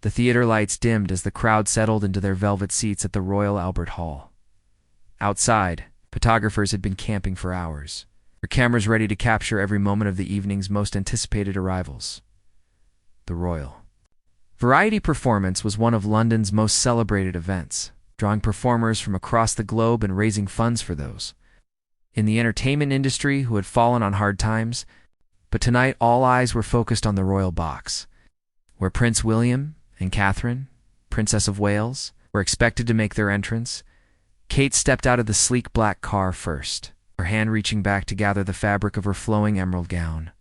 The theater lights dimmed as the crowd settled into their velvet seats at the Royal Albert Hall. Outside, photographers had been camping for hours, their cameras ready to capture every moment of the evening's most anticipated arrivals. The Royal Variety Performance was one of London's most celebrated events, drawing performers from across the globe and raising funds for those in the entertainment industry who had fallen on hard times. But tonight all eyes were focused on the Royal Box, where Prince William and Catherine, Princess of Wales, were expected to make their entrance. Kate stepped out of the sleek black car first, her hand reaching back to gather the fabric of her flowing emerald gown.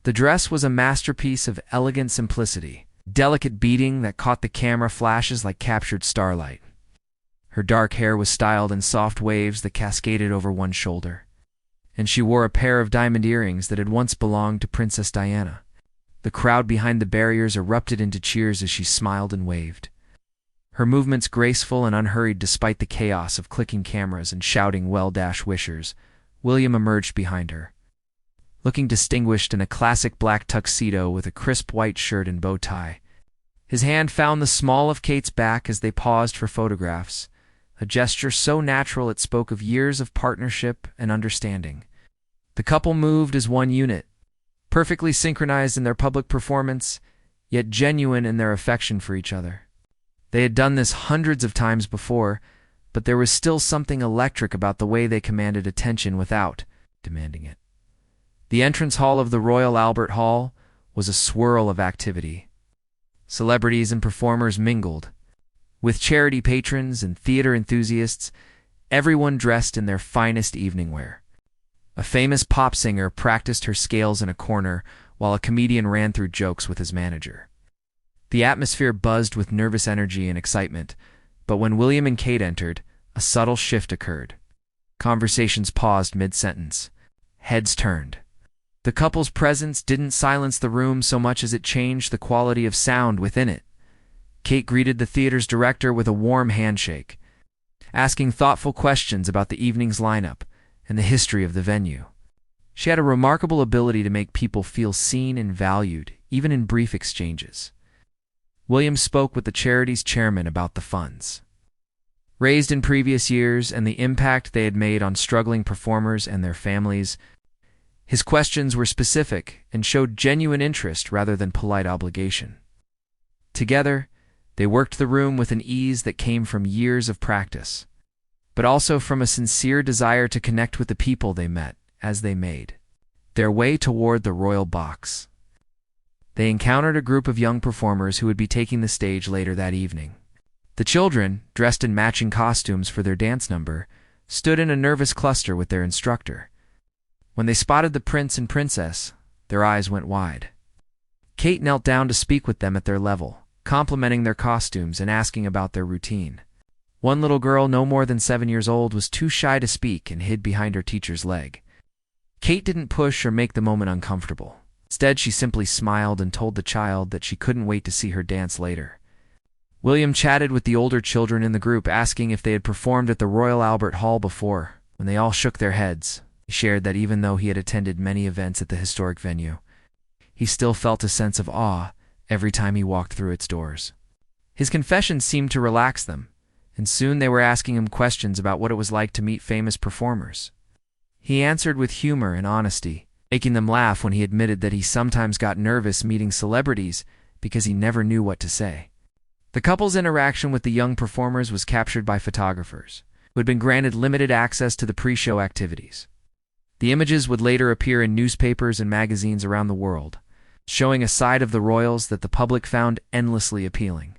The dress was a masterpiece of elegant simplicity, delicate beading that caught the camera flashes like captured starlight. Her dark hair was styled in soft waves that cascaded over one shoulder, and she wore a pair of diamond earrings that had once belonged to Princess Diana. The crowd behind the barriers erupted into cheers as she smiled and waved, her movements graceful and unhurried despite the chaos of clicking cameras and shouting well-wishers. William emerged behind her, looking distinguished in a classic black tuxedo with a crisp white shirt and bow tie. His hand found the small of Kate's back as they paused for photographs, a gesture so natural it spoke of years of partnership and understanding. The couple moved as one unit, perfectly synchronized in their public performance, yet genuine in their affection for each other. They had done this hundreds of times before, but there was still something electric about the way they commanded attention without demanding it. The entrance hall of the Royal Albert Hall was a swirl of activity. Celebrities and performers mingled, with charity patrons and theater enthusiasts, everyone dressed in their finest evening wear. A famous pop singer practiced her scales in a corner while a comedian ran through jokes with his manager. The atmosphere buzzed with nervous energy and excitement, but when William and Kate entered, a subtle shift occurred. Conversations paused mid-sentence. Heads turned. The couple's presence didn't silence the room so much as it changed the quality of sound within it. Kate greeted the theater's director with a warm handshake, asking thoughtful questions about the evening's lineup and the history of the venue. She had a remarkable ability to make people feel seen and valued, even in brief exchanges. William spoke with the charity's chairman about the funds raised in previous years and the impact they had made on struggling performers and their families. His questions were specific and showed genuine interest rather than polite obligation. Together, they worked the room with an ease that came from years of practice, but also from a sincere desire to connect with the people they met as they made their way toward the Royal Box. They encountered a group of young performers who would be taking the stage later that evening. The children, dressed in matching costumes for their dance number, stood in a nervous cluster with their instructor. When they spotted the prince and princess, their eyes went wide. Kate knelt down to speak with them at their level, complimenting their costumes and asking about their routine. One little girl, no more than 7 years old, was too shy to speak and hid behind her teacher's leg. Kate didn't push or make the moment uncomfortable. Instead, she simply smiled and told the child that she couldn't wait to see her dance later. William chatted with the older children in the group, asking if they had performed at the Royal Albert Hall before. When they all shook their heads, he shared that even though he had attended many events at the historic venue, he still felt a sense of awe every time he walked through its doors. His confession seemed to relax them, and soon they were asking him questions about what it was like to meet famous performers. He answered with humor and honesty, making them laugh when he admitted that he sometimes got nervous meeting celebrities because he never knew what to say. The couple's interaction with the young performers was captured by photographers, who had been granted limited access to the pre-show activities. The images would later appear in newspapers and magazines around the world, showing a side of the royals that the public found endlessly appealing.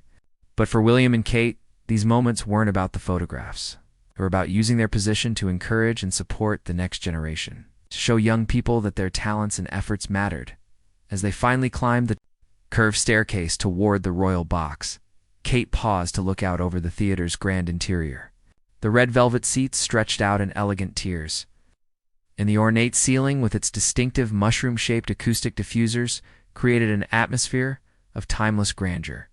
But for William and Kate, these moments weren't about the photographs. They were about using their position to encourage and support the next generation, to show young people that their talents and efforts mattered. As they finally climbed the curved staircase toward the Royal Box, Kate paused to look out over the theater's grand interior. The red velvet seats stretched out in elegant tiers, and the ornate ceiling with its distinctive mushroom-shaped acoustic diffusers created an atmosphere of timeless grandeur.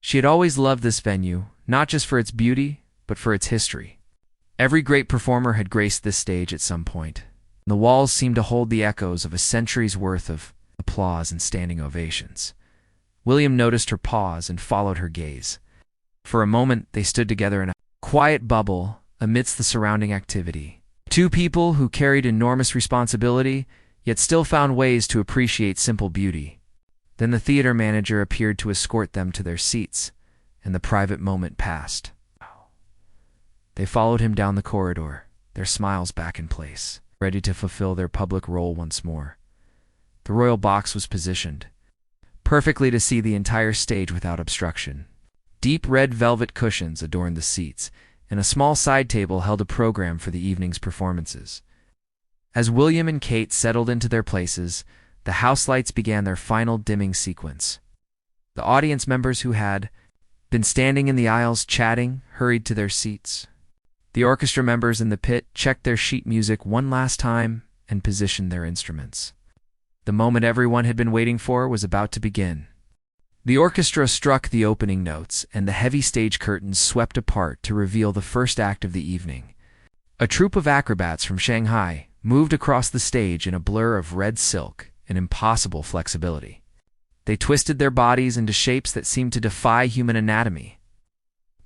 She had always loved this venue, not just for its beauty, but for its history. Every great performer had graced this stage at some point. The walls seemed to hold the echoes of a century's worth of applause and standing ovations. William noticed her pause and followed her gaze. For a moment, they stood together in a quiet bubble amidst the surrounding activity. Two people who carried enormous responsibility, yet still found ways to appreciate simple beauty. Then the theater manager appeared to escort them to their seats, and the private moment passed. They followed him down the corridor, their smiles back in place, ready to fulfill their public role once more. The royal box was positioned perfectly to see the entire stage without obstruction. Deep red velvet cushions adorned the seats, and a small side table held a program for the evening's performances. As William and Kate settled into their places, the house lights began their final dimming sequence. The audience members who had been standing in the aisles chatting hurried to their seats. The orchestra members in the pit checked their sheet music one last time and positioned their instruments. The moment everyone had been waiting for was about to begin. The orchestra struck the opening notes, and the heavy stage curtains swept apart to reveal the first act of the evening. A troupe of acrobats from Shanghai moved across the stage in a blur of red silk and impossible flexibility. They twisted their bodies into shapes that seemed to defy human anatomy,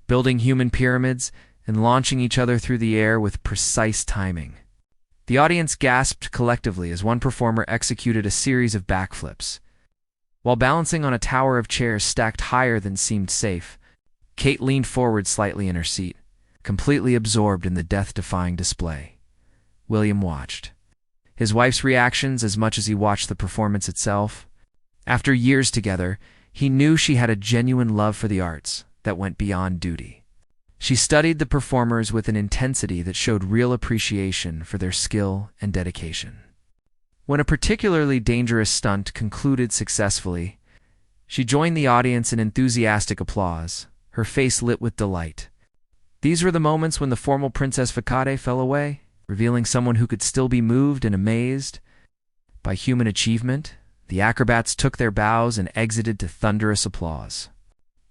building human pyramids and launching each other through the air with precise timing. The audience gasped collectively as one performer executed a series of backflips. While balancing on a tower of chairs stacked higher than seemed safe, Kate leaned forward slightly in her seat, completely absorbed in the death-defying display. William watched his wife's reactions as much as he watched the performance itself. After years together, he knew she had a genuine love for the arts that went beyond duty. She studied the performers with an intensity that showed real appreciation for their skill and dedication. When a particularly dangerous stunt concluded successfully, she joined the audience in enthusiastic applause, her face lit with delight. These were the moments when the formal Princess Facade fell away, revealing someone who could still be moved and amazed by human achievement. The acrobats took their bows and exited to thunderous applause.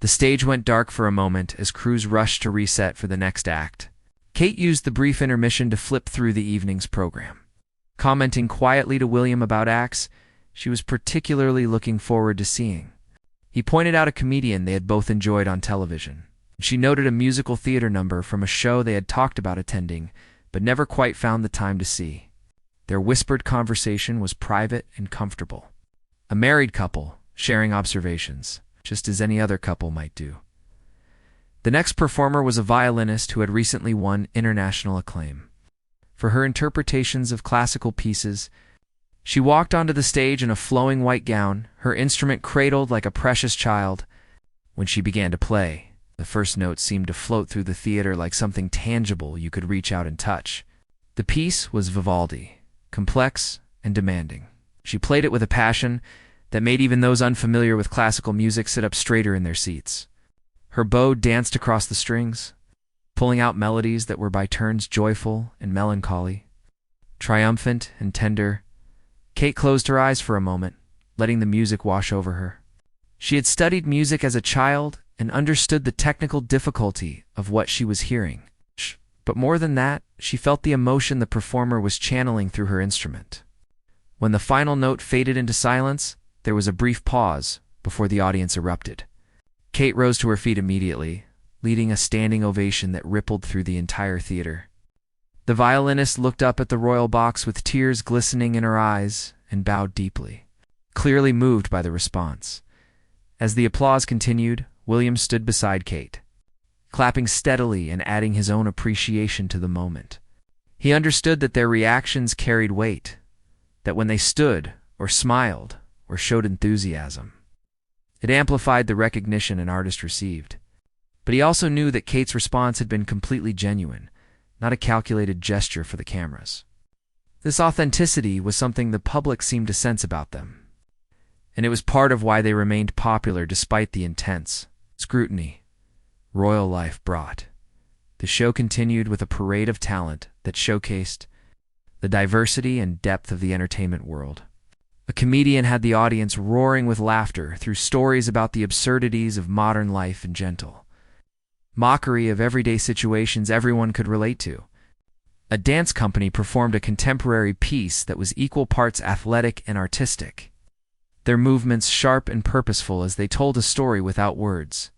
The stage went dark for a moment as crews rushed to reset for the next act. Kate used the brief intermission to flip through the evening's program. Commenting quietly to William about acts she was particularly looking forward to seeing. He pointed out a comedian they had both enjoyed on television. She noted a musical theater number from a show they had talked about attending, but never quite found the time to see. Their whispered conversation was private and comfortable. A married couple sharing observations, just as any other couple might do. The next performer was a violinist who had recently won international acclaim. For her interpretations of classical pieces, she walked onto the stage in a flowing white gown, her instrument cradled like a precious child. When she began to play, the first notes seemed to float through the theater like something tangible you could reach out and touch. The piece was Vivaldi, complex and demanding. She played it with a passion that made even those unfamiliar with classical music sit up straighter in their seats. Her bow danced across the strings, pulling out melodies that were by turns joyful and melancholy, triumphant and tender. Kate closed her eyes for a moment, letting the music wash over her. She had studied music as a child and understood the technical difficulty of what she was hearing. But more than that, she felt the emotion the performer was channeling through her instrument. When the final note faded into silence, there was a brief pause before the audience erupted. Kate rose to her feet immediately, leading a standing ovation that rippled through the entire theater. The violinist looked up at the royal box with tears glistening in her eyes and bowed deeply, clearly moved by the response. As the applause continued, William stood beside Kate, clapping steadily and adding his own appreciation to the moment. He understood that their reactions carried weight, that when they stood or smiled or showed enthusiasm, it amplified the recognition an artist received. But he also knew that Kate's response had been completely genuine, not a calculated gesture for the cameras. This authenticity was something the public seemed to sense about them, and it was part of why they remained popular despite the intense scrutiny royal life brought. The show continued with a parade of talent that showcased the diversity and depth of the entertainment world. A comedian had the audience roaring with laughter through stories about the absurdities of modern life and gentle mockery of everyday situations everyone could relate to. A dance company performed a contemporary piece that was equal parts athletic and artistic. their movements sharp and purposeful as they told a story without words.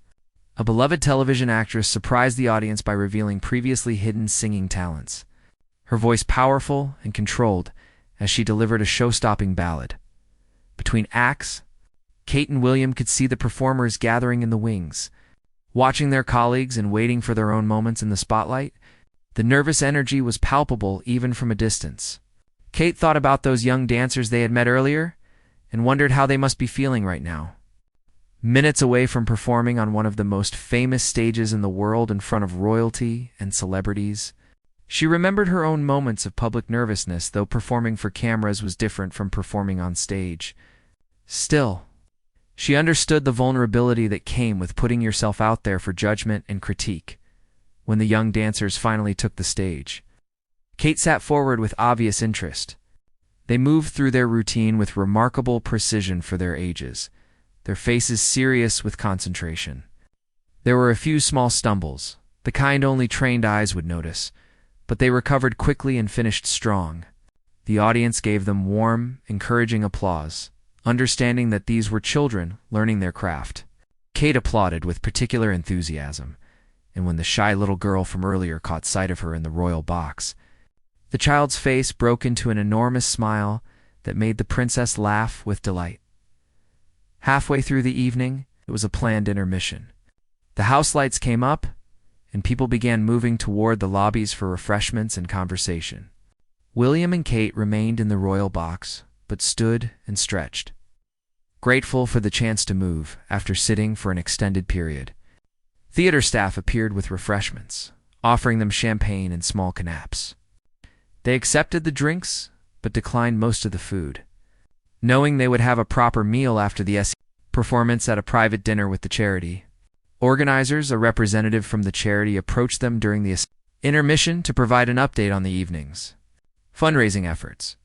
A beloved television actress surprised the audience by revealing previously hidden singing talents. Her voice powerful and controlled as she delivered a show-stopping ballad. Between acts, Kate and William could see the performers gathering in the wings, watching their colleagues and waiting for their own moments in the spotlight. The nervous energy was palpable even from a distance. Kate thought about those young dancers they had met earlier and wondered how they must be feeling right now. Minutes away from performing on one of the most famous stages in the world in front of royalty and celebrities, she remembered her own moments of public nervousness, though performing for cameras was different from performing on stage. Still, she understood the vulnerability that came with putting yourself out there for judgment and critique. When the young dancers finally took the stage, Kate sat forward with obvious interest. They moved through their routine with remarkable precision for their ages, their faces serious with concentration. There were a few small stumbles, the kind only trained eyes would notice, but they recovered quickly and finished strong. The audience gave them warm, encouraging applause, understanding that these were children learning their craft. Kate applauded with particular enthusiasm, and when the shy little girl from earlier caught sight of her in the royal box, the child's face broke into an enormous smile that made the princess laugh with delight. Halfway through the evening, it was a planned intermission. The house lights came up, and people began moving toward the lobbies for refreshments and conversation. William and Kate remained in the royal box, but stood and stretched, grateful for the chance to move after sitting for an extended period. Theater staff appeared with refreshments, offering them champagne and small canapes. They accepted the drinks, but declined most of the food, knowing they would have a proper meal after the performance at a private dinner with the charity. Organizers, a representative from the charity, approached them during the intermission to provide an update on the evening's fundraising efforts.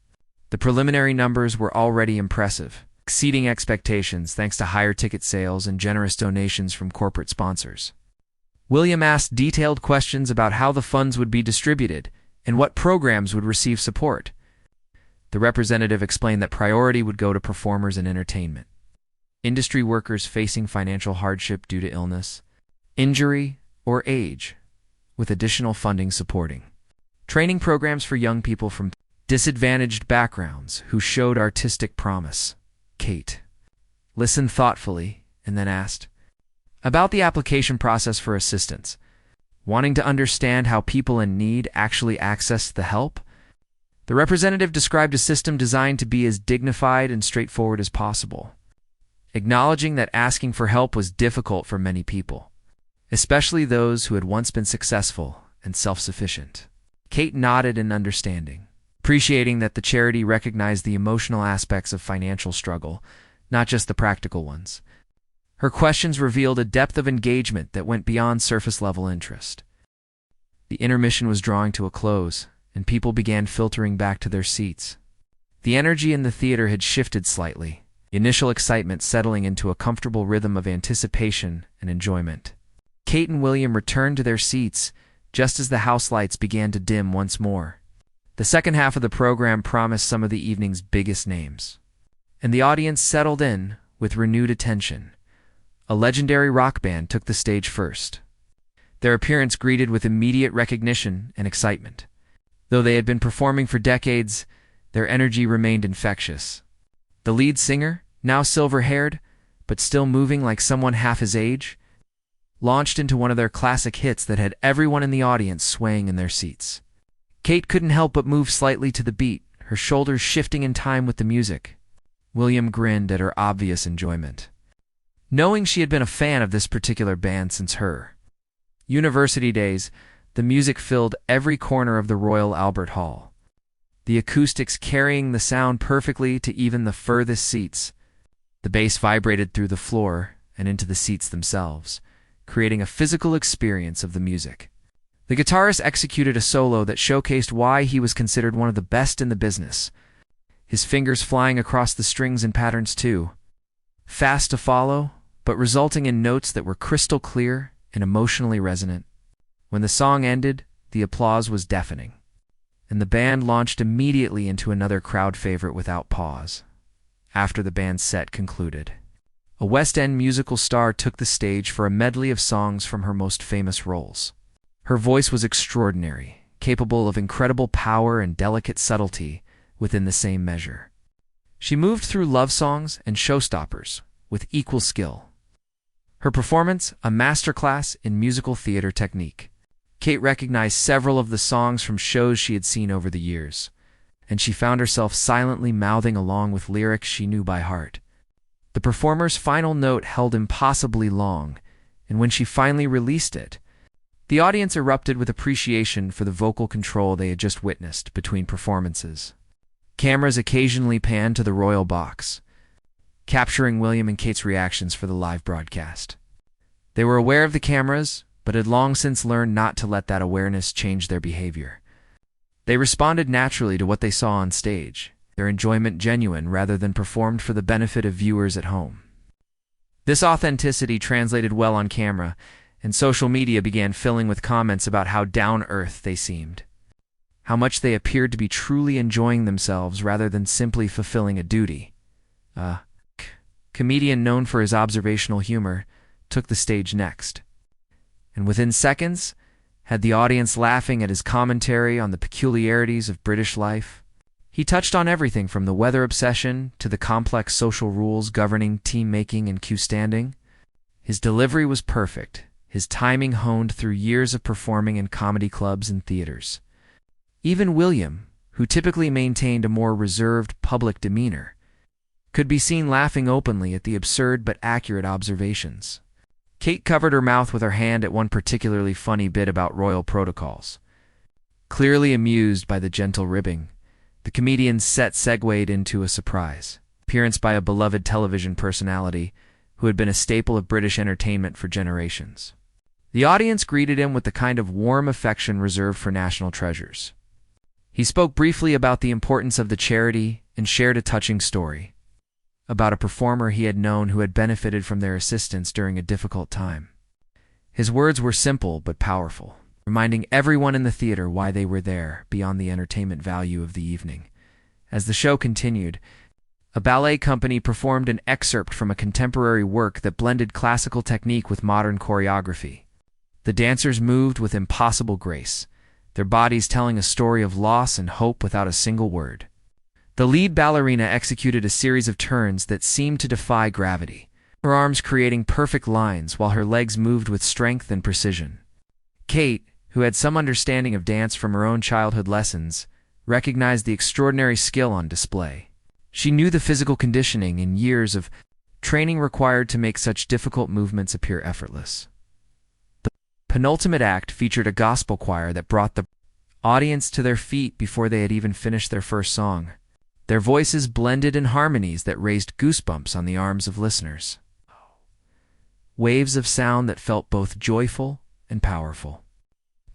The preliminary numbers were already impressive, exceeding expectations thanks to higher ticket sales and generous donations from corporate sponsors. William asked detailed questions about how the funds would be distributed and what programs would receive support. The representative explained that priority would go to performers and entertainment, industry workers facing financial hardship due to illness, injury, or age, with additional funding supporting training programs for young people from disadvantaged backgrounds who showed artistic promise. Kate listened thoughtfully and then asked about the application process for assistance, wanting to understand how people in need actually access the help. The representative described a system designed to be as dignified and straightforward as possible, acknowledging that asking for help was difficult for many people, especially those who had once been successful and self-sufficient. Kate nodded in understanding, appreciating that the charity recognized the emotional aspects of financial struggle, not just the practical ones. Her questions revealed a depth of engagement that went beyond surface-level interest. The intermission was drawing to a close, and people began filtering back to their seats. The energy in the theater had shifted slightly, the initial excitement settling into a comfortable rhythm of anticipation and enjoyment. Kate and William returned to their seats just as the house lights began to dim once more. The second half of the program promised some of the evening's biggest names, and the audience settled in with renewed attention. A legendary rock band took the stage first, their appearance greeted with immediate recognition and excitement. Though they had been performing for decades, their energy remained infectious. The lead singer, now silver-haired, but still moving like someone half his age, launched into one of their classic hits that had everyone in the audience swaying in their seats. Kate couldn't help but move slightly to the beat, her shoulders shifting in time with the music. William grinned at her obvious enjoyment, knowing she had been a fan of this particular band since her university days. The music filled every corner of the Royal Albert Hall, the acoustics carrying the sound perfectly to even the furthest seats. The bass vibrated through the floor and into the seats themselves, creating a physical experience of the music. The guitarist executed a solo that showcased why he was considered one of the best in the business, his fingers flying across the strings and patterns too, fast to follow, but resulting in notes that were crystal clear and emotionally resonant. When the song ended, the applause was deafening, and the band launched immediately into another crowd favorite without pause. after the band's set concluded. A West End musical star took the stage for a medley of songs from her most famous roles. Her voice was extraordinary, capable of incredible power and delicate subtlety within the same measure. She moved through love songs and showstoppers with equal skill. Her performance, a masterclass in musical theater technique. Kate recognized several of the songs from shows she had seen over the years, and she found herself silently mouthing along with lyrics she knew by heart. The performer's final note held impossibly long, and when she finally released it, the audience erupted with appreciation for the vocal control they had just witnessed between performances. Cameras occasionally panned to the royal box, capturing William and Kate's reactions for the live broadcast. They were aware of the cameras, but had long since learned not to let that awareness change their behavior. They responded naturally to what they saw on stage, their enjoyment genuine rather than performed for the benefit of viewers at home. This authenticity translated well on camera, and social media began filling with comments about how down-earth they seemed, how much they appeared to be truly enjoying themselves rather than simply fulfilling a duty. A comedian known for his observational humor took the stage next, and within seconds had the audience laughing at his commentary on the peculiarities of British life. He touched on everything from the weather obsession to the complex social rules governing team-making and cue-standing. His delivery was perfect, his timing honed through years of performing in comedy clubs and theaters. Even William, who typically maintained a more reserved public demeanor, could be seen laughing openly at the absurd but accurate observations. Kate covered her mouth with her hand at one particularly funny bit about royal protocols. Clearly amused by the gentle ribbing, the comedian's set segued into a surprise appearance by a beloved television personality who had been a staple of British entertainment for generations. The audience greeted him with the kind of warm affection reserved for national treasures. He spoke briefly about the importance of the charity and shared a touching story about a performer he had known who had benefited from their assistance during a difficult time. His words were simple but powerful, reminding everyone in the theater why they were there beyond the entertainment value of the evening. As the show continued, a ballet company performed an excerpt from a contemporary work that blended classical technique with modern choreography. The dancers moved with impossible grace, their bodies telling a story of loss and hope without a single word. The lead ballerina executed a series of turns that seemed to defy gravity, her arms creating perfect lines while her legs moved with strength and precision. Kate, who had some understanding of dance from her own childhood lessons, recognized the extraordinary skill on display. She knew the physical conditioning and years of training required to make such difficult movements appear effortless. The penultimate act featured a gospel choir that brought the audience to their feet before they had even finished their first song. Their voices blended in harmonies that raised goosebumps on the arms of listeners. Waves of sound that felt both joyful and powerful.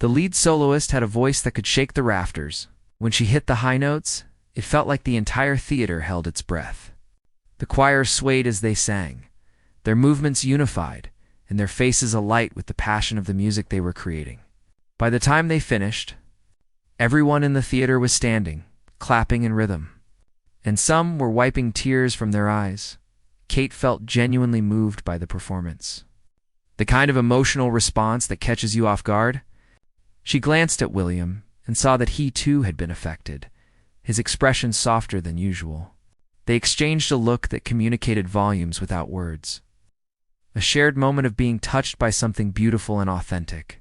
The lead soloist had a voice that could shake the rafters. When she hit the high notes, it felt like the entire theater held its breath. The choir swayed as they sang, their movements unified, and their faces alight with the passion of the music they were creating. By the time they finished, everyone in the theater was standing, clapping in rhythm, and some were wiping tears from their eyes. Kate felt genuinely moved by the performance. The kind of emotional response that catches you off guard. She glanced at William and saw that he too had been affected, his expression softer than usual. They exchanged a look that communicated volumes without words. A shared moment of being touched by something beautiful and authentic.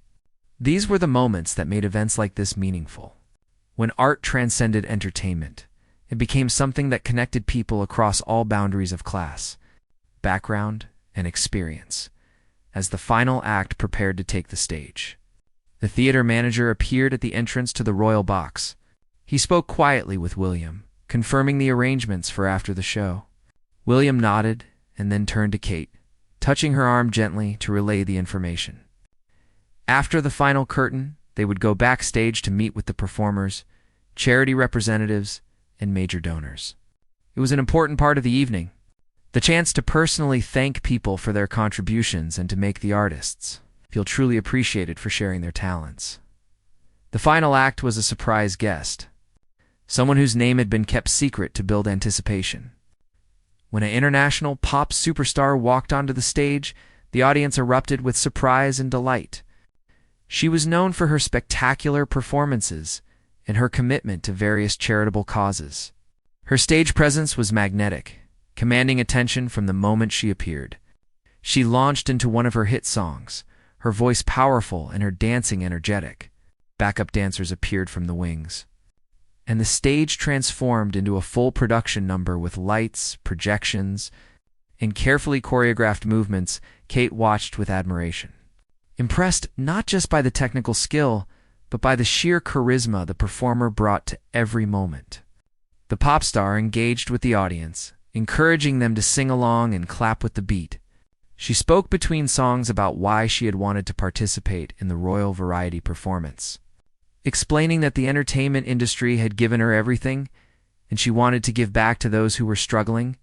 These were the moments that made events like this meaningful. When art transcended entertainment, it became something that connected people across all boundaries of class, background, and experience. As the final act prepared to take the stage, the theater manager appeared at the entrance to the royal box. He spoke quietly with William, confirming the arrangements for after the show. William nodded and then turned to Kate, touching her arm gently to relay the information. After the final curtain, they would go backstage to meet with the performers, charity representatives, and major donors. It was an important part of the evening, the chance to personally thank people for their contributions and to make the artists feel truly appreciated for sharing their talents. The final act was a surprise guest, someone whose name had been kept secret to build anticipation. When an international pop superstar walked onto the stage, the audience erupted with surprise and delight. She was known for her spectacular performances and her commitment to various charitable causes. Her stage presence was magnetic, commanding attention from the moment she appeared. She launched into one of her hit songs, her voice powerful and her dancing energetic. Backup dancers appeared from the wings, and the stage transformed into a full production number with lights, projections, and carefully choreographed movements. Kate watched with admiration, impressed not just by the technical skill, but by the sheer charisma the performer brought to every moment. The pop star engaged with the audience, encouraging them to sing along and clap with the beat. She spoke between songs about why she had wanted to participate in the royal variety performance, explaining that the entertainment industry had given her everything, and she wanted to give back to those who were struggling.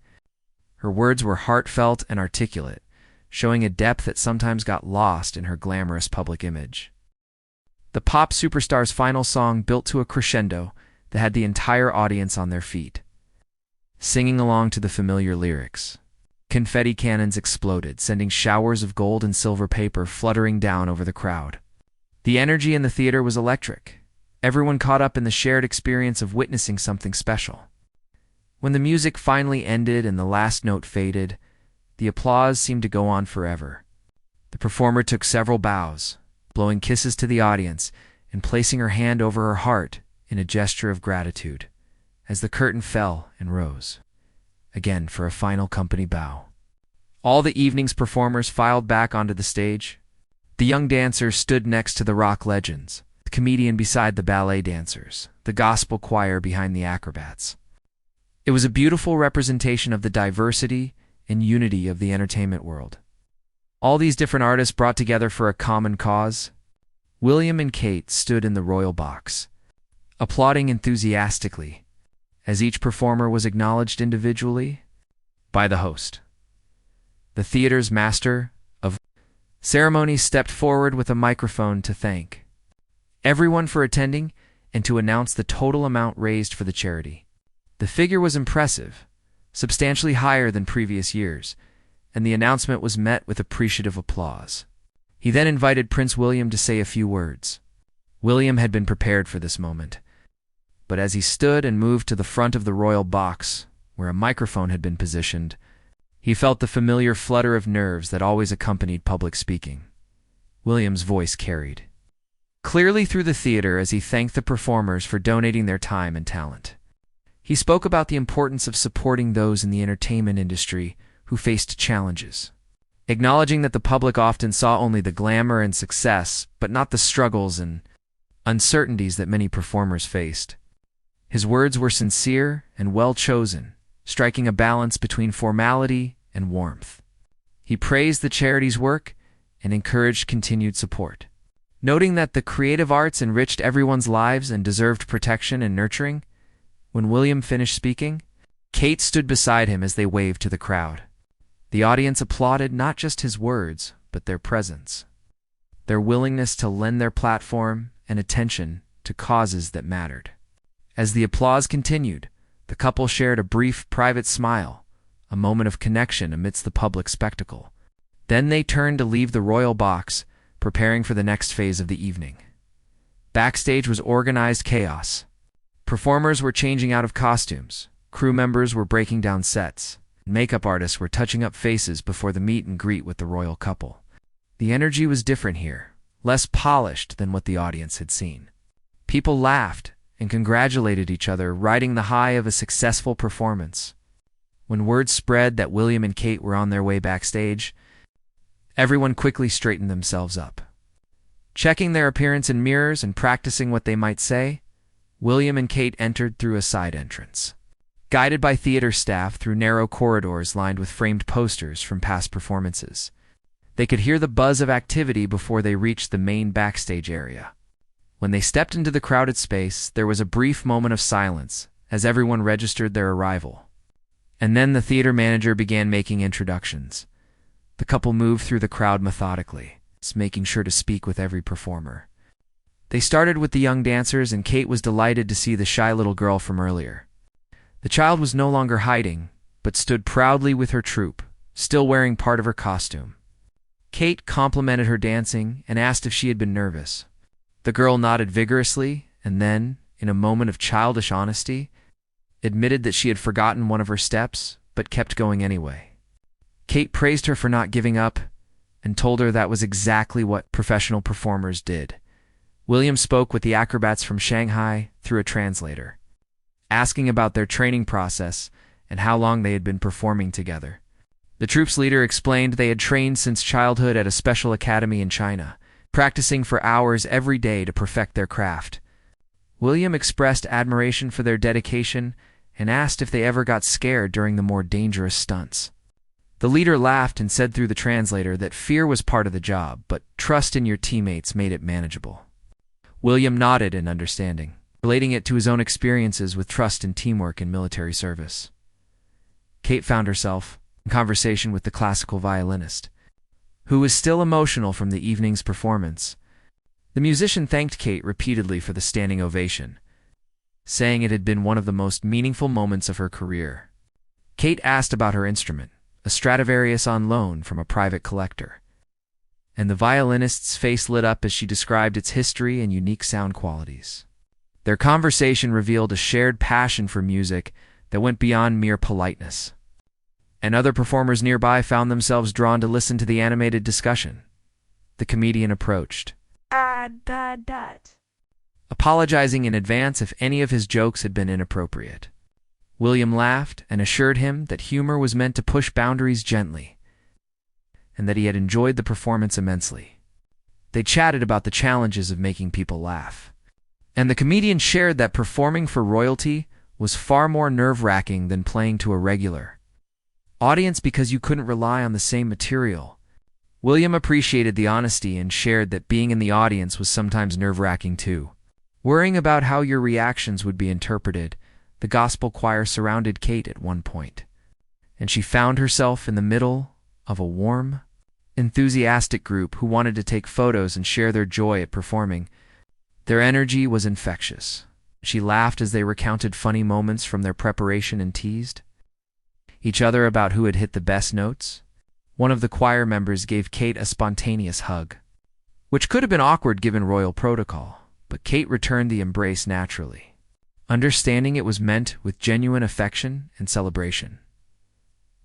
Her words were heartfelt and articulate, showing a depth that sometimes got lost in her glamorous public image. The pop superstar's final song built to a crescendo that had the entire audience on their feet, singing along to the familiar lyrics. Confetti cannons exploded, sending showers of gold and silver paper fluttering down over the crowd. The energy in the theater was electric, everyone caught up in the shared experience of witnessing something special. When the music finally ended and the last note faded, the applause seemed to go on forever. The performer took several bows, blowing kisses to the audience and placing her hand over her heart in a gesture of gratitude, as the curtain fell and rose again for a final company bow. All the evening's performers filed back onto the stage. The young dancers stood next to the rock legends, the comedian beside the ballet dancers, the gospel choir behind the acrobats. It was a beautiful representation of the diversity and unity of the entertainment world. All these different artists brought together for a common cause. William and Kate stood in the royal box, applauding enthusiastically as each performer was acknowledged individually by the host. The theater's master of ceremonies stepped forward with a microphone to thank everyone for attending and to announce the total amount raised for the charity. The figure was impressive, substantially higher than previous years, and the announcement was met with appreciative applause. He then invited Prince William to say a few words. William had been prepared for this moment, but as he stood and moved to the front of the royal box, where a microphone had been positioned, he felt the familiar flutter of nerves that always accompanied public speaking. William's voice carried clearly through the theater as he thanked the performers for donating their time and talent. He spoke about the importance of supporting those in the entertainment industry who faced challenges, acknowledging that the public often saw only the glamour and success, but not the struggles and uncertainties that many performers faced. His words were sincere and well chosen, striking a balance between formality and warmth. He praised the charity's work and encouraged continued support, noting that the creative arts enriched everyone's lives and deserved protection and nurturing. When William finished speaking, Kate stood beside him as they waved to the crowd. The audience applauded not just his words, but their presence, their willingness to lend their platform and attention to causes that mattered. As the applause continued, the couple shared a brief private smile, a moment of connection amidst the public spectacle. Then they turned to leave the royal box, preparing for the next phase of the evening. Backstage was organized chaos. Performers were changing out of costumes, crew members were breaking down sets, and makeup artists were touching up faces before the meet and greet with the royal couple. The energy was different here, less polished than what the audience had seen. People laughed and congratulated each other, riding the high of a successful performance. When word spread that William and Kate were on their way backstage, everyone quickly straightened themselves up. Checking their appearance in mirrors and practicing what they might say, William and Kate entered through a side entrance, guided by theater staff through narrow corridors lined with framed posters from past performances. They could hear the buzz of activity before they reached the main backstage area. When they stepped into the crowded space, there was a brief moment of silence as everyone registered their arrival. And then the theater manager began making introductions. The couple moved through the crowd methodically, making sure to speak with every performer. They started with the young dancers, and Kate was delighted to see the shy little girl from earlier. The child was no longer hiding, but stood proudly with her troupe, still wearing part of her costume. Kate complimented her dancing and asked if she had been nervous. The girl nodded vigorously and then, in a moment of childish honesty, admitted that she had forgotten one of her steps, but kept going anyway. Kate praised her for not giving up and told her that was exactly what professional performers did. William spoke with the acrobats from Shanghai through a translator, asking about their training process and how long they had been performing together. The troupe's leader explained they had trained since childhood at a special academy in China, practicing for hours every day to perfect their craft. William expressed admiration for their dedication and asked if they ever got scared during the more dangerous stunts. The leader laughed and said through the translator that fear was part of the job, but trust in your teammates made it manageable. William nodded in understanding, relating it to his own experiences with trust and teamwork in military service. Kate found herself in conversation with the classical violinist, who was still emotional from the evening's performance. The musician thanked Kate repeatedly for the standing ovation, saying it had been one of the most meaningful moments of her career. Kate asked about her instrument, a Stradivarius on loan from a private collector, and the violinist's face lit up as she described its history and unique sound qualities. Their conversation revealed a shared passion for music that went beyond mere politeness, and other performers nearby found themselves drawn to listen to the animated discussion. The comedian approached, apologizing in advance if any of his jokes had been inappropriate. William laughed and assured him that humor was meant to push boundaries gently, and that he had enjoyed the performance immensely. They chatted about the challenges of making people laugh, and the comedian shared that performing for royalty was far more nerve-wracking than playing to a regular audience because you couldn't rely on the same material. William appreciated the honesty and shared that being in the audience was sometimes nerve-wracking too. Worrying about how your reactions would be interpreted, the gospel choir surrounded Kate at one point, and she found herself in the middle of a warm, enthusiastic group who wanted to take photos and share their joy at performing. Their energy was infectious. She laughed as they recounted funny moments from their preparation and teased each other about who had hit the best notes. One of the choir members gave Kate a spontaneous hug, which could have been awkward given royal protocol, but Kate returned the embrace naturally, understanding it was meant with genuine affection and celebration.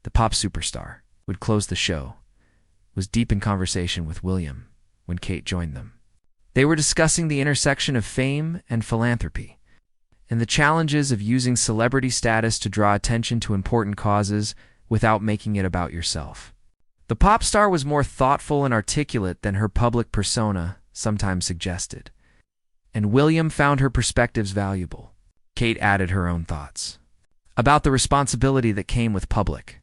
The pop superstar, who would close the show, was deep in conversation with William when Kate joined them. They were discussing the intersection of fame and philanthropy, and the challenges of using celebrity status to draw attention to important causes without making it about yourself. The pop star was more thoughtful and articulate than her public persona sometimes suggested, and William found her perspectives valuable. Kate added her own thoughts about the responsibility that came with public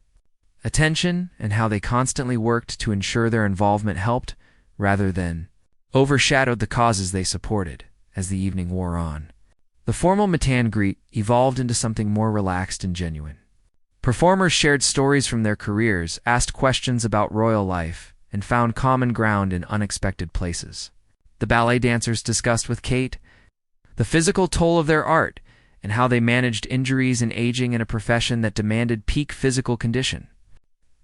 attention and how they constantly worked to ensure their involvement helped rather than overshadowed the causes they supported. As the evening wore on, the formal meet and greet evolved into something more relaxed and genuine. Performers shared stories from their careers, asked questions about royal life, and found common ground in unexpected places. The ballet dancers discussed with Kate the physical toll of their art and how they managed injuries and aging in a profession that demanded peak physical condition.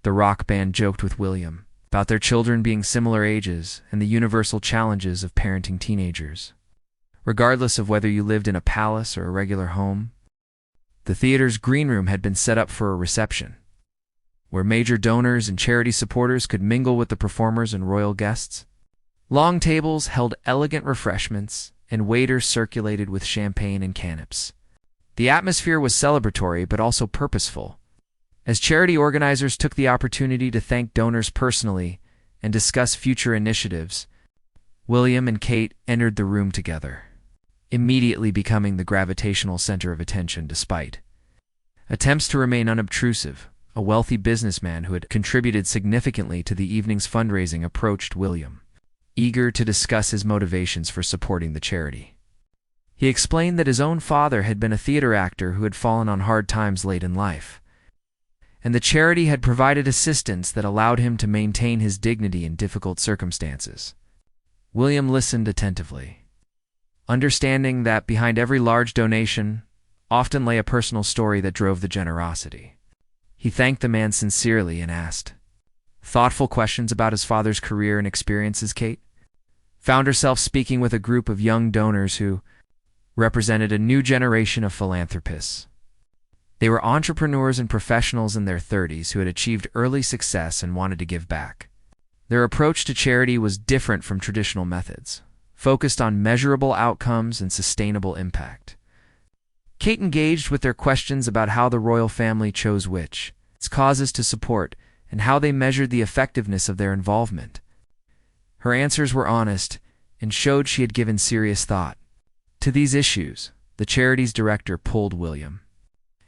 The rock band joked with William about their children being similar ages and the universal challenges of parenting teenagers. Regardless of whether you lived in a palace or a regular home, the theater's green room had been set up for a reception, where major donors and charity supporters could mingle with the performers and royal guests. Long tables held elegant refreshments, and waiters circulated with champagne and canapes. The atmosphere was celebratory but also purposeful, as charity organizers took the opportunity to thank donors personally and discuss future initiatives. William and Kate entered the room together, immediately becoming the gravitational center of attention despite attempts to remain unobtrusive. A wealthy businessman who had contributed significantly to the evening's fundraising approached William, eager to discuss his motivations for supporting the charity. He explained that his own father had been a theater actor who had fallen on hard times late in life, and the charity had provided assistance that allowed him to maintain his dignity in difficult circumstances. William listened attentively, understanding that behind every large donation often lay a personal story that drove the generosity. He thanked the man sincerely and asked thoughtful questions about his father's career and experiences. Kate found herself speaking with a group of young donors who represented a new generation of philanthropists. They were entrepreneurs and professionals in their 30s who had achieved early success and wanted to give back. Their approach to charity was different from traditional methods, focused on measurable outcomes and sustainable impact. Kate engaged with their questions about how the royal family chose which its causes to support and how they measured the effectiveness of their involvement. Her answers were honest and showed she had given serious thought to these issues. The charity's director pulled William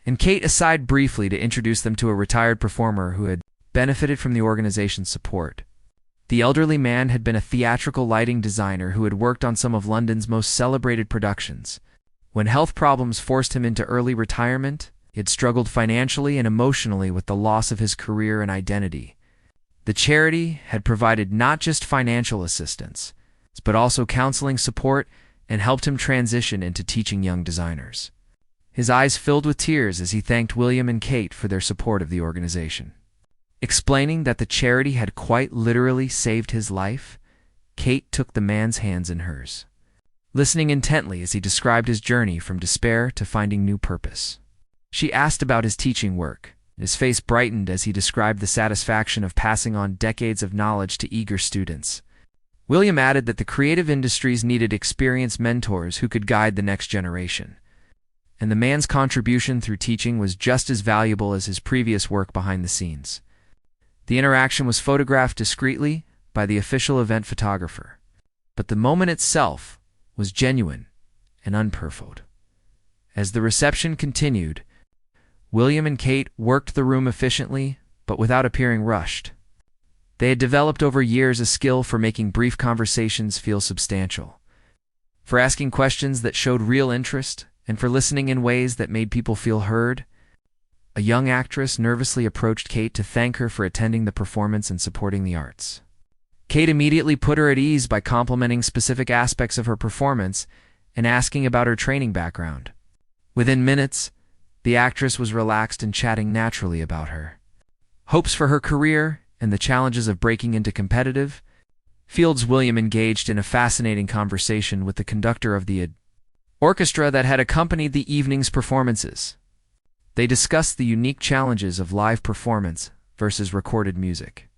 and Kate aside briefly to introduce them to a retired performer who had benefited from the organization's support. The elderly man had been a theatrical lighting designer who had worked on some of London's most celebrated productions. When health problems forced him into early retirement, he had struggled financially and emotionally with the loss of his career and identity. The charity had provided not just financial assistance, but also counseling support and helped him transition into teaching young designers. His eyes filled with tears as he thanked William and Kate for their support of the organization. Explaining that the charity had quite literally saved his life, Kate took the man's hands in hers, listening intently as he described his journey from despair to finding new purpose. She asked about his teaching work. His face brightened as he described the satisfaction of passing on decades of knowledge to eager students. William added that the creative industries needed experienced mentors who could guide the next generation, and the man's contribution through teaching was just as valuable as his previous work behind the scenes. The interaction was photographed discreetly by the official event photographer, but the moment itself was genuine and unperfect. As the reception continued, William and Kate worked the room efficiently, but without appearing rushed. They had developed over years a skill for making brief conversations feel substantial, for asking questions that showed real interest, and for listening in ways that made people feel heard. A young actress nervously approached Kate to thank her for attending the performance and supporting the arts. Kate immediately put her at ease by complimenting specific aspects of her performance and asking about her training background. Within minutes, the actress was relaxed and chatting naturally about her hopes for her career and the challenges of breaking into competitive fields. William engaged in a fascinating conversation with the conductor of the orchestra that had accompanied the evening's performances. They discussed the unique challenges of live performance versus recorded music,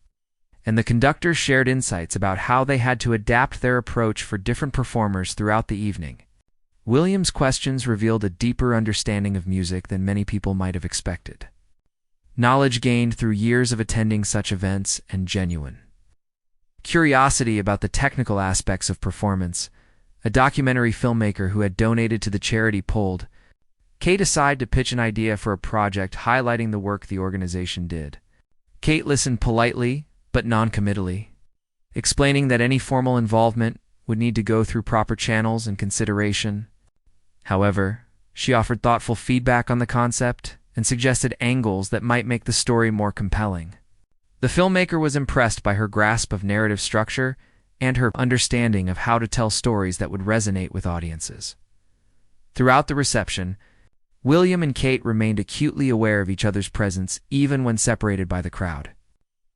and the conductor shared insights about how they had to adapt their approach for different performers throughout the evening. William's questions revealed a deeper understanding of music than many people might have expected. Knowledge gained through years of attending such events and genuine curiosity about the technical aspects of performance. A documentary filmmaker who had donated to the charity pulled Kate aside to pitch an idea for a project highlighting the work the organization did. Kate listened politely, but non-committally, explaining that any formal involvement would need to go through proper channels and consideration. However, she offered thoughtful feedback on the concept and suggested angles that might make the story more compelling. The filmmaker was impressed by her grasp of narrative structure and her understanding of how to tell stories that would resonate with audiences. Throughout the reception, William and Kate remained acutely aware of each other's presence even when separated by the crowd.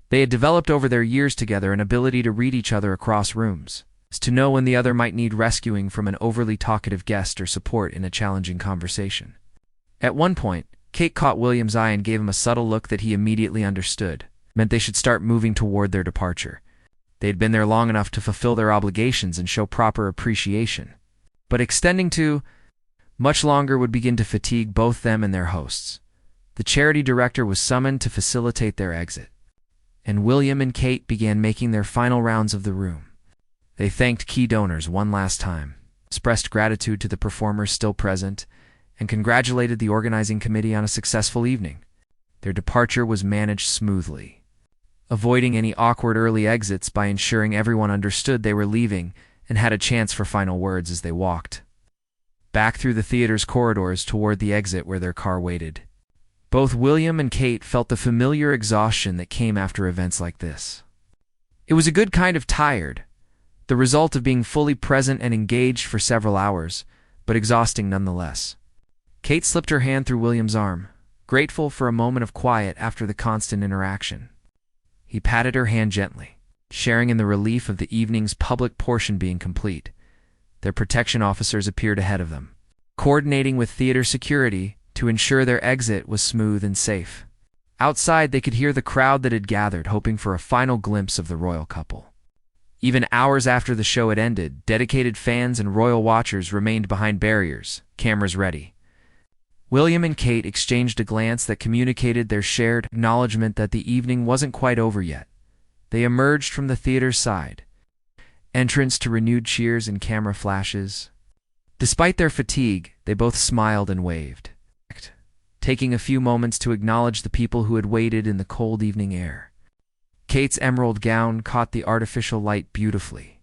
They had developed over their years together an ability to read each other across rooms, to know when the other might need rescuing from an overly talkative guest or support in a challenging conversation. At one point, Kate caught William's eye and gave him a subtle look that he immediately understood meant they should start moving toward their departure. They had been there long enough to fulfill their obligations and show proper appreciation, but extending to much longer would begin to fatigue both them and their hosts. The charity director was summoned to facilitate their exit, and William and Kate began making their final rounds of the room. They thanked key donors one last time, expressed gratitude to the performers still present, and congratulated the organizing committee on a successful evening. Their departure was managed smoothly, avoiding any awkward early exits by ensuring everyone understood they were leaving and had a chance for final words as they walked back through the theater's corridors toward the exit where their car waited. Both William and Kate felt the familiar exhaustion that came after events like this. It was a good kind of tired, the result of being fully present and engaged for several hours, but exhausting nonetheless. Kate slipped her hand through William's arm, grateful for a moment of quiet after the constant interaction. He patted her hand gently, sharing in the relief of the evening's public portion being complete. Their protection officers appeared ahead of them, coordinating with theater security to ensure their exit was smooth and safe. Outside, they could hear the crowd that had gathered, hoping for a final glimpse of the royal couple. Even hours after the show had ended, dedicated fans and royal watchers remained behind barriers, cameras ready. William and Kate exchanged a glance that communicated their shared acknowledgement that the evening wasn't quite over yet. They emerged from the theater's side, entrance to renewed cheers and camera flashes. Despite their fatigue, they both smiled and waved, taking a few moments to acknowledge the people who had waited in the cold evening air. Kate's emerald gown caught the artificial light beautifully,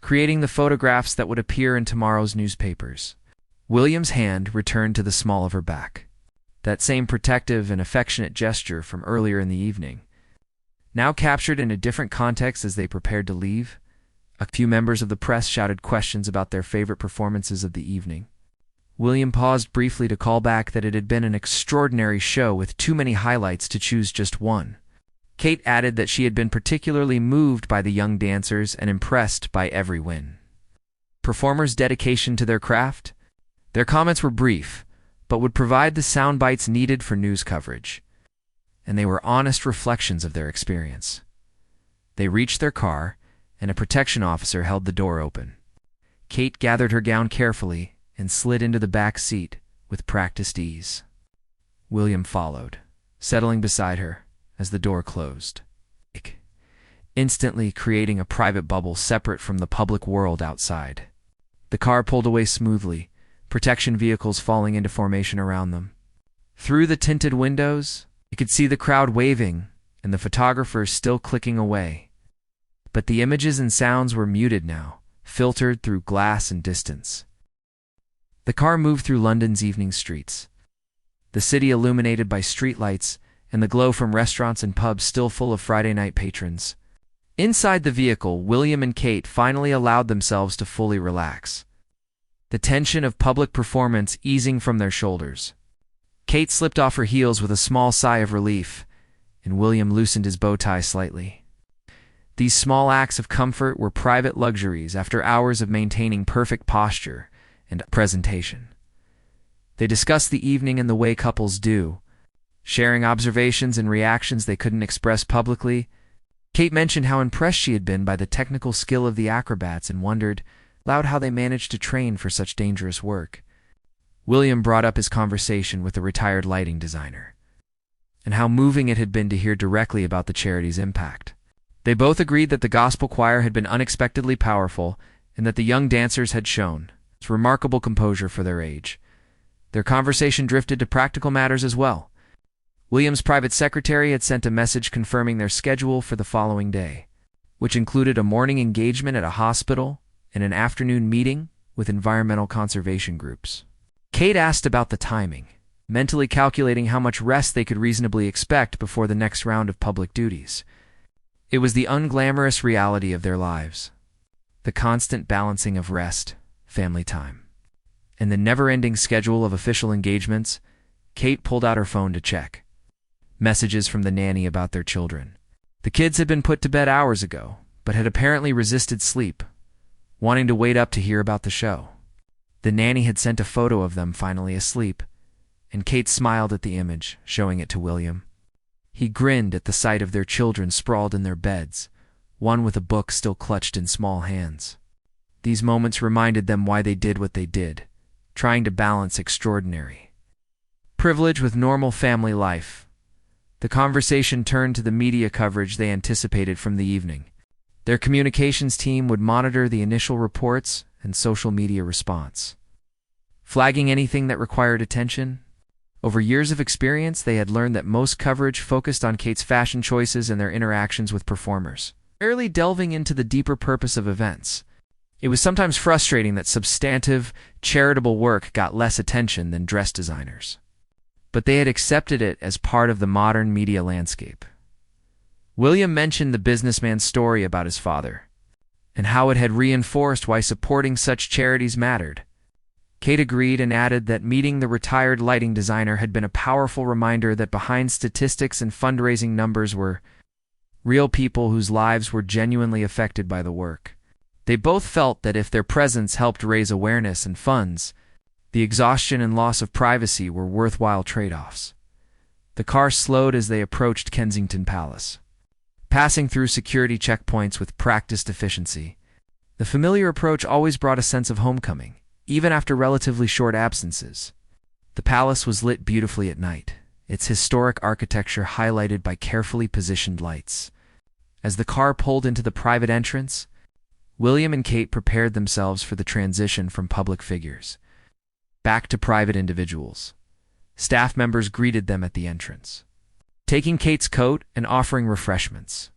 creating the photographs that would appear in tomorrow's newspapers. William's hand returned to the small of her back, that same protective and affectionate gesture from earlier in the evening, now captured in a different context as they prepared to leave. A few members of the press shouted questions about their favorite performances of the evening. William paused briefly to call back that it had been an extraordinary show with too many highlights to choose just one. Kate added that she had been particularly moved by the young dancers and impressed by every win. Performers' dedication to their craft? Their comments were brief, but would provide the sound bites needed for news coverage, and they were honest reflections of their experience. They reached their car, and a protection officer held the door open. Kate gathered her gown carefully and slid into the back seat with practiced ease. William followed, settling beside her as the door closed, instantly creating a private bubble separate from the public world outside. The car pulled away smoothly, protection vehicles falling into formation around them. Through the tinted windows, you could see the crowd waving and the photographers still clicking away. But the images and sounds were muted now, filtered through glass and distance. The car moved through London's evening streets, the city illuminated by streetlights and the glow from restaurants and pubs still full of Friday night patrons. Inside the vehicle, William and Kate finally allowed themselves to fully relax, the tension of public performance easing from their shoulders. Kate slipped off her heels with a small sigh of relief, and William loosened his bow tie slightly. These small acts of comfort were private luxuries after hours of maintaining perfect posture and presentation. They discussed the evening in the way couples do, sharing observations and reactions they couldn't express publicly. Kate mentioned how impressed she had been by the technical skill of the acrobats and wondered aloud how they managed to train for such dangerous work. William brought up his conversation with the retired lighting designer, and how moving it had been to hear directly about the charity's impact. They both agreed that the gospel choir had been unexpectedly powerful and that the young dancers had shown remarkable composure for their age. Their conversation drifted to practical matters as well. William's private secretary had sent a message confirming their schedule for the following day, which included a morning engagement at a hospital and an afternoon meeting with environmental conservation groups. Kate asked about the timing, mentally calculating how much rest they could reasonably expect before the next round of public duties. It was the unglamorous reality of their lives, the constant balancing of rest, family time, and the never-ending schedule of official engagements. Kate pulled out her phone to check messages from the nanny about their children. The kids had been put to bed hours ago, but had apparently resisted sleep, wanting to wait up to hear about the show. The nanny had sent a photo of them finally asleep, and Kate smiled at the image, showing it to William. He grinned at the sight of their children sprawled in their beds, one with a book still clutched in small hands. These moments reminded them why they did what they did, trying to balance extraordinary privilege with normal family life. The conversation turned to the media coverage they anticipated from the evening. Their communications team would monitor the initial reports and social media response, flagging anything that required attention. Over years of experience, they had learned that most coverage focused on Kate's fashion choices and their interactions with performers, rarely delving into the deeper purpose of events. It was sometimes frustrating that substantive, charitable work got less attention than dress designers, but they had accepted it as part of the modern media landscape. William mentioned the businessman's story about his father, and how it had reinforced why supporting such charities mattered. Kate agreed and added that meeting the retired lighting designer had been a powerful reminder that behind statistics and fundraising numbers were real people whose lives were genuinely affected by the work. They both felt that if their presence helped raise awareness and funds, the exhaustion and loss of privacy were worthwhile trade-offs. The car slowed as they approached Kensington Palace. Passing through security checkpoints with practiced efficiency, the familiar approach always brought a sense of homecoming, even after relatively short absences. The palace was lit beautifully at night, its historic architecture highlighted by carefully positioned lights. As the car pulled into the private entrance, William and Kate prepared themselves for the transition from public figures back to private individuals. Staff members greeted them at the entrance, taking Kate's coat and offering refreshments.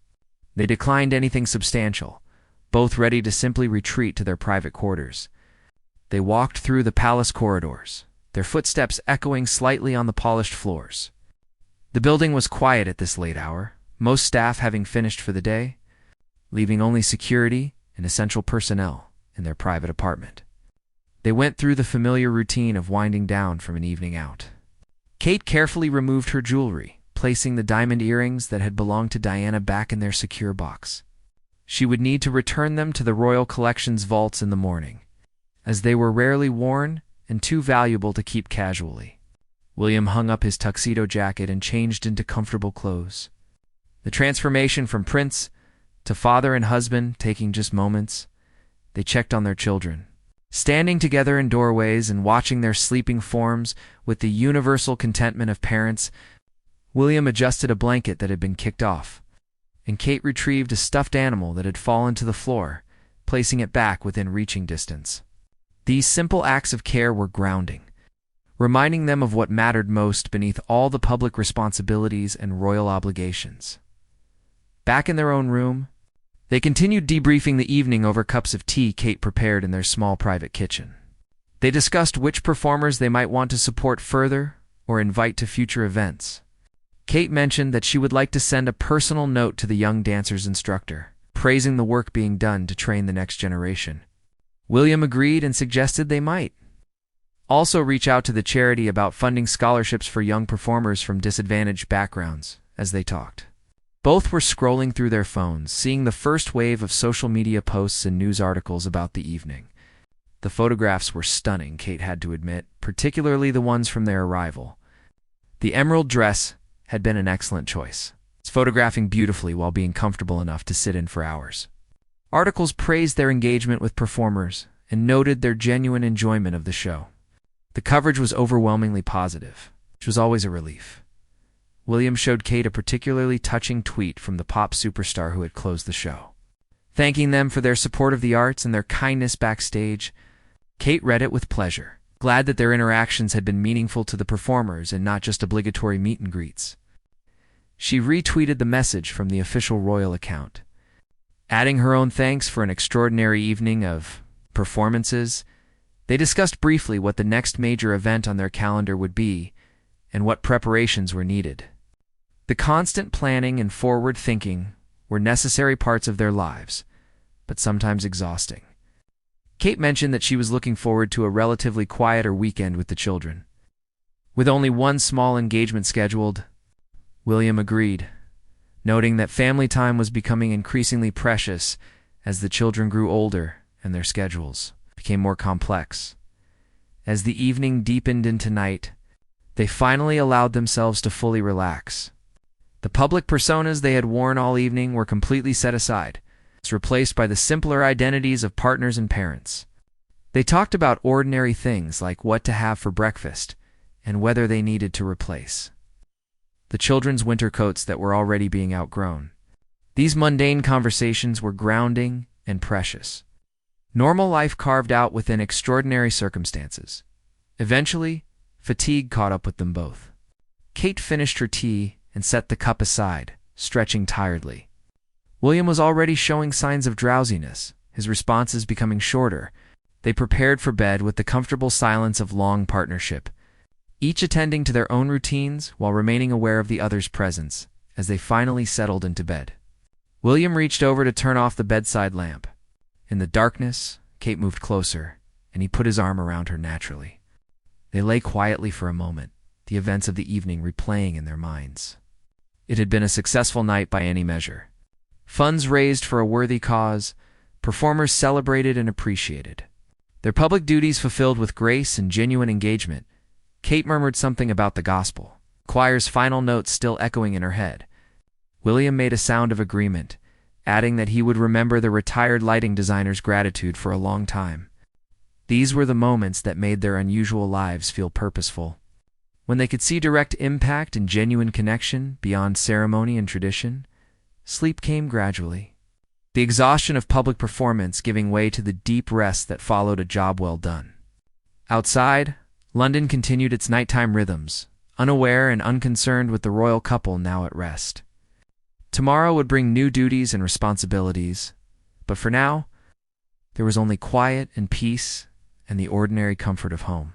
They declined anything substantial, both ready to simply retreat to their private quarters. They walked through the palace corridors, their footsteps echoing slightly on the polished floors. The building was quiet at this late hour, most staff having finished for the day, leaving only security and essential personnel in their private apartment. They went through the familiar routine of winding down from an evening out. Kate carefully removed her jewelry, placing the diamond earrings that had belonged to Diana back in their secure box. She would need to return them to the Royal Collection's vaults in the morning, as they were rarely worn and too valuable to keep casually. William hung up his tuxedo jacket and changed into comfortable clothes. The transformation from prince to father and husband taking just moments. They checked on their children, standing together in doorways and watching their sleeping forms with the universal contentment of parents. William adjusted a blanket that had been kicked off, and Kate retrieved a stuffed animal that had fallen to the floor, placing it back within reaching distance. These simple acts of care were grounding, reminding them of what mattered most beneath all the public responsibilities and royal obligations. Back in their own room, they continued debriefing the evening over cups of tea Kate prepared in their small private kitchen. They discussed which performers they might want to support further or invite to future events. Kate mentioned that she would like to send a personal note to the young dancer's instructor, praising the work being done to train the next generation. William agreed and suggested they might also reach out to the charity about funding scholarships for young performers from disadvantaged backgrounds. As they talked, both were scrolling through their phones, seeing the first wave of social media posts and news articles about the evening. The photographs were stunning, Kate had to admit, particularly the ones from their arrival. The emerald dress had been an excellent choice, photographing beautifully while being comfortable enough to sit in for hours. Articles praised their engagement with performers and noted their genuine enjoyment of the show. The coverage was overwhelmingly positive, which was always a relief. William showed Kate a particularly touching tweet from the pop superstar who had closed the show, thanking them for their support of the arts and their kindness backstage. Kate read it with pleasure, glad that their interactions had been meaningful to the performers and not just obligatory meet and greets. She retweeted the message from the official royal account, adding her own thanks for an extraordinary evening of performances. They discussed briefly what the next major event on their calendar would be and what preparations were needed. The constant planning and forward thinking were necessary parts of their lives, but sometimes exhausting. Kate mentioned that she was looking forward to a relatively quieter weekend with the children, with only one small engagement scheduled. William agreed, noting that family time was becoming increasingly precious as the children grew older and their schedules became more complex. As the evening deepened into night, they finally allowed themselves to fully relax. The public personas they had worn all evening were completely set aside, replaced by the simpler identities of partners and parents. They talked about ordinary things like what to have for breakfast and whether they needed to replace the children's winter coats that were already being outgrown. These mundane conversations were grounding and precious. Normal life carved out within extraordinary circumstances. Eventually, fatigue caught up with them both. Kate finished her tea and set the cup aside, stretching tiredly. William was already showing signs of drowsiness, his responses becoming shorter. They prepared for bed with the comfortable silence of long partnership, each attending to their own routines while remaining aware of the other's presence as they finally settled into bed. William reached over to turn off the bedside lamp. In the darkness, Kate moved closer and he put his arm around her naturally. They lay quietly for a moment, the events of the evening replaying in their minds. It had been a successful night by any measure. Funds raised for a worthy cause, performers celebrated and appreciated. Their public duties fulfilled with grace and genuine engagement. Kate murmured something about the gospel, choir's final notes still echoing in her head. William made a sound of agreement, adding that he would remember the retired lighting designer's gratitude for a long time. These were the moments that made their unusual lives feel purposeful. When they could see direct impact and genuine connection beyond ceremony and tradition, sleep came gradually, the exhaustion of public performance giving way to the deep rest that followed a job well done. Outside, London continued its nighttime rhythms, unaware and unconcerned with the royal couple now at rest. Tomorrow would bring new duties and responsibilities, but for now, there was only quiet and peace and the ordinary comfort of home.